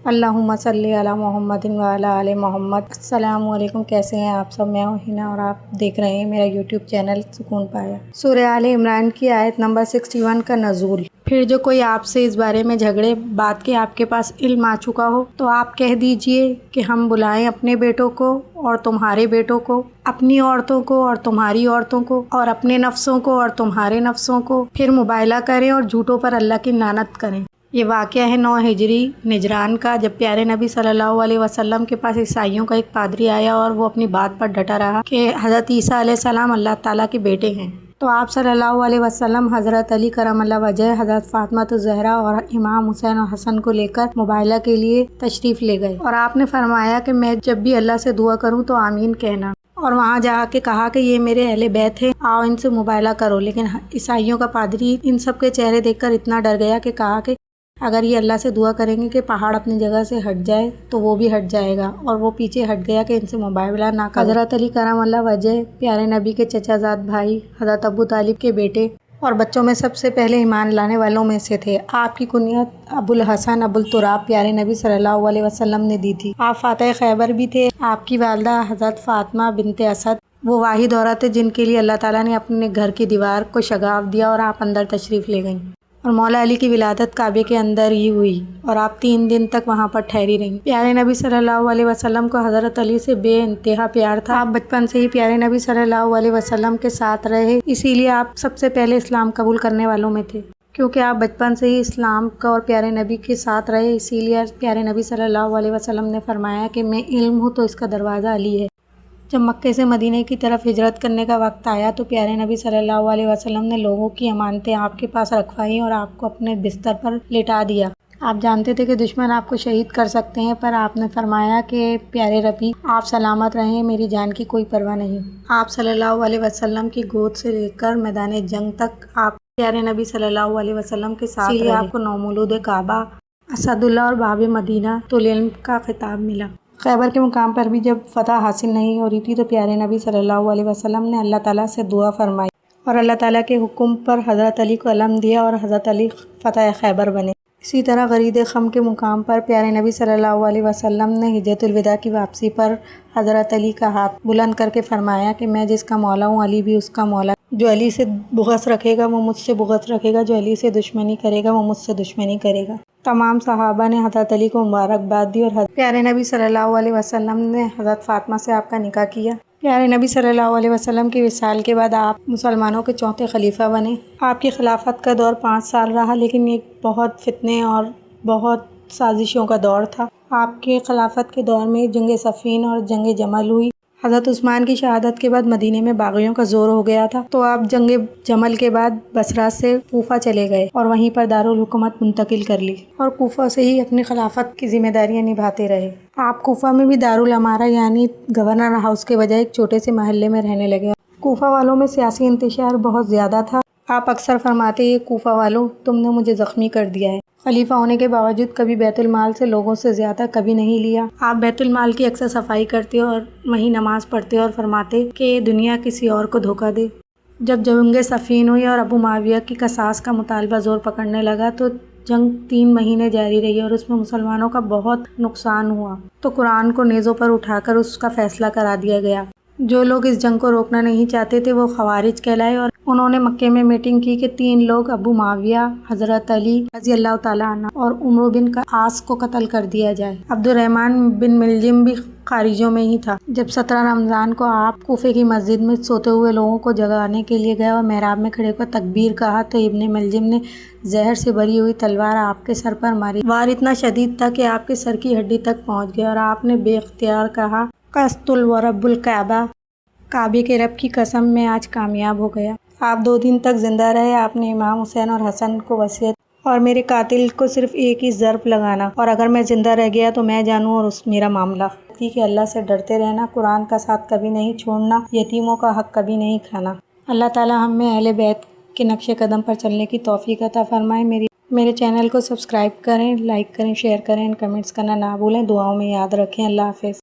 اللہم صلی علی محمد و علی آل محمد۔ السلام علیکم، کیسے ہیں آپ سب؟ میں ہوں ہنا اور آپ دیکھ رہے ہیں میرا یوٹیوب چینل سکون پایا۔ سورہ آل عمران کی آیت نمبر 61 کا نزول۔ پھر جو کوئی آپ سے اس بارے میں جھگڑے بات کے آپ کے پاس علم آ چکا ہو تو آپ کہہ دیجئے کہ ہم بلائیں اپنے بیٹوں کو اور تمہارے بیٹوں کو، اپنی عورتوں کو اور تمہاری عورتوں کو، اور اپنے نفسوں کو اور تمہارے نفسوں کو، پھر مباہلہ کریں اور جھوٹوں پر اللہ کی لعنت کریں۔ یہ واقعہ ہے 9 ہجری نجران کا، جب پیارے نبی صلی اللہ علیہ وسلم کے پاس عیسائیوں کا ایک پادری آیا اور وہ اپنی بات پر ڈٹا رہا کہ حضرت عیسیٰ علیہ السلام اللہ تعالیٰ کے بیٹے ہیں۔ تو آپ صلی اللہ علیہ وسلم حضرت علی کرم اللہ وجہ، حضرت فاطمہ الزہرا اور امام حسین اور حسن کو لے کر مباہلہ کے لیے تشریف لے گئے، اور آپ نے فرمایا کہ میں جب بھی اللہ سے دعا کروں تو آمین کہنا، اور وہاں جا کے کہا کہ یہ میرے اہل بیت ہیں، آؤ ان سے مباہلہ کرو۔ لیکن عیسائیوں کا پادری ان سب کے چہرے دیکھ کر اتنا ڈر گیا کہ کہا کہ اگر یہ اللہ سے دعا کریں گے کہ پہاڑ اپنی جگہ سے ہٹ جائے تو وہ بھی ہٹ جائے گا، اور وہ پیچھے ہٹ گیا کہ ان سے مباہلہ نہ کرو۔ حضرت علی کرم اللہ وجہ پیارے نبی کے چچا زاد بھائی حضرت ابو طالب کے بیٹے اور بچوں میں سب سے پہلے ایمان لانے والوں میں سے تھے۔ آپ کی کنیت ابو الحسن ابو التراب پیارے نبی صلی اللہ علیہ وسلم نے دی تھی۔ آپ فاتح خیبر بھی تھے۔ آپ کی والدہ حضرت فاطمہ بنت اسد وہ واحد عورت ہے جن کے لیے اللہ تعالیٰ نے اپنے گھر کی دیوار کو شگاف دیا اور آپ اندر تشریف لے گئیں، اور مولا علی کی ولادت کعبے کے اندر ہی ہوئی اور آپ 3 دن تک وہاں پر ٹھہری رہیں۔ پیارے نبی صلی اللہ علیہ وسلم کو حضرت علی سے بے انتہا پیار تھا۔ آپ بچپن سے ہی پیارے نبی صلی اللہ علیہ وسلم کے ساتھ رہے، اسی لیے آپ سب سے پہلے اسلام قبول کرنے والوں میں تھے۔ کیونکہ آپ بچپن سے ہی اسلام کا اور پیارے نبی کے ساتھ رہے، اسی لیے پیارے نبی صلی اللہ علیہ وسلم نے فرمایا کہ میں علم ہوں تو اس کا دروازہ علی ہے۔ جب مکے سے مدینہ کی طرف ہجرت کرنے کا وقت آیا تو پیارے نبی صلی اللہ علیہ وسلم نے لوگوں کی امانتیں آپ کے پاس رکھوائیں اور آپ کو اپنے بستر پر لٹا دیا۔ آپ جانتے تھے کہ دشمن آپ کو شہید کر سکتے ہیں، پر آپ نے فرمایا کہ پیارے ربی آپ سلامت رہیں، میری جان کی کوئی پرواہ نہیں۔ آپ صلی اللہ علیہ وسلم کی گود سے لے کر میدان جنگ تک آپ پیارے نبی صلی اللہ علیہ وسلم کے ساتھ رہے۔ آپ کو نومولود کعبہ، اسد اللہ اور باب مدینہ العلم کا خطاب ملا۔ خیبر کے مقام پر بھی جب فتح حاصل نہیں ہو رہی تھی تو پیارے نبی صلی اللہ علیہ وسلم نے اللہ تعالیٰ سے دعا فرمائی اور اللہ تعالیٰ کے حکم پر حضرت علی کو علم دیا اور حضرت علی فتح خیبر بنے۔ اسی طرح غرید خم کے مقام پر پیارے نبی صلی اللہ علیہ وسلم نے حجۃ الوداع کی واپسی پر حضرت علی کا ہاتھ بلند کر کے فرمایا کہ میں جس کا مولا ہوں علی بھی اس کا مولا، جو علی سے بغض رکھے گا وہ مجھ سے بغض رکھے گا، جو علی سے دشمنی کرے گا وہ مجھ سے دشمنی کرے گا۔ تمام صحابہ نے حضرت علی کو مبارکباد دی اور پیارے نبی صلی اللہ علیہ وسلم نے حضرت فاطمہ سے آپ کا نکاح کیا۔ پیارے نبی صلی اللہ علیہ وسلم کی وصال کے بعد آپ مسلمانوں کے 4تھے خلیفہ بنے۔ آپ کی خلافت کا دور 5 سال رہا، لیکن یہ بہت فتنے اور بہت سازشوں کا دور تھا۔ آپ کے خلافت کے دور میں جنگ صفین اور جنگ جمل ہوئی۔ حضرت عثمان کی شہادت کے بعد مدینے میں باغیوں کا زور ہو گیا تھا، تو آپ جنگ جمل کے بعد بصرہ سے کوفہ چلے گئے اور وہیں پر دارالحکومت منتقل کر لی، اور کوفہ سے ہی اپنی خلافت کی ذمہ داریاں نبھاتے رہے۔ آپ کوفہ میں بھی دارالامارہ یعنی گورنر ہاؤس کے بجائے ایک چھوٹے سے محلے میں رہنے لگے۔ کوفہ والوں میں سیاسی انتشار بہت زیادہ تھا۔ آپ اکثر فرماتے یہ کوفہ والوں تم نے مجھے زخمی کر دیا ہے۔ خلیفہ ہونے کے باوجود کبھی بیت المال سے لوگوں سے زیادہ کبھی نہیں لیا۔ آپ بیت المال کی اکثر صفائی کرتے اور وہیں نماز پڑھتے اور فرماتے کہ یہ دنیا کسی اور کو دھوکہ دے۔ جب جنگ صفین ہوئی اور ابو معاویہ کی قصاص کا مطالبہ زور پکڑنے لگا تو جنگ 3 مہینے جاری رہی اور اس میں مسلمانوں کا بہت نقصان ہوا، تو قرآن کو نیزوں پر اٹھا کر اس کا فیصلہ کرا دیا گیا۔ جو لوگ اس جنگ کو روکنا نہیں چاہتے تھے وہ خوارج کہلائے، اور انہوں نے مکے میں میٹنگ کی کہ 3 لوگ ابو معاویہ، حضرت علی رضی اللہ تعالیٰ عنہ اور عمرو بن عاص کو قتل کر دیا جائے۔ عبد الرحمن بن ملجم بھی خارجیوں میں ہی تھا۔ جب 17 رمضان کو آپ کوفے کی مسجد میں سوتے ہوئے لوگوں کو جگانے کے لیے گئے اور محراب میں کھڑے ہو کر تکبیر کہا تو ابن ملجم نے زہر سے بھری ہوئی تلوار آپ کے سر پر ماری۔ وار اتنا شدید تھا کہ آپ کے سر کی ہڈی تک پہنچ گیا، اور آپ نے بے اختیار کہا قسط ورب الکعبہ، کعبے کے رب کی قسم میں آج کامیاب ہو گیا۔ آپ 2 دن تک زندہ رہے۔ آپ نے امام حسین اور حسن کو وصیت اور میرے قاتل کو صرف ایک ہی ضرب لگانا، اور اگر میں زندہ رہ گیا تو میں جانوں اور اس میرا معاملہ کہ اللہ سے ڈرتے رہنا، قرآن کا ساتھ کبھی نہیں چھوڑنا، یتیموں کا حق کبھی نہیں کھانا۔ اللہ تعالی ہم میں اہل بیت کے نقش قدم پر چلنے کی توفیق عطا فرمائے۔ میرے چینل کو سبسکرائب کریں، لائک کریں، شیئر کریں، کمنٹس کرنا نہ بھولیں، دعاؤں میں یاد رکھیں۔ اللہ حافظ۔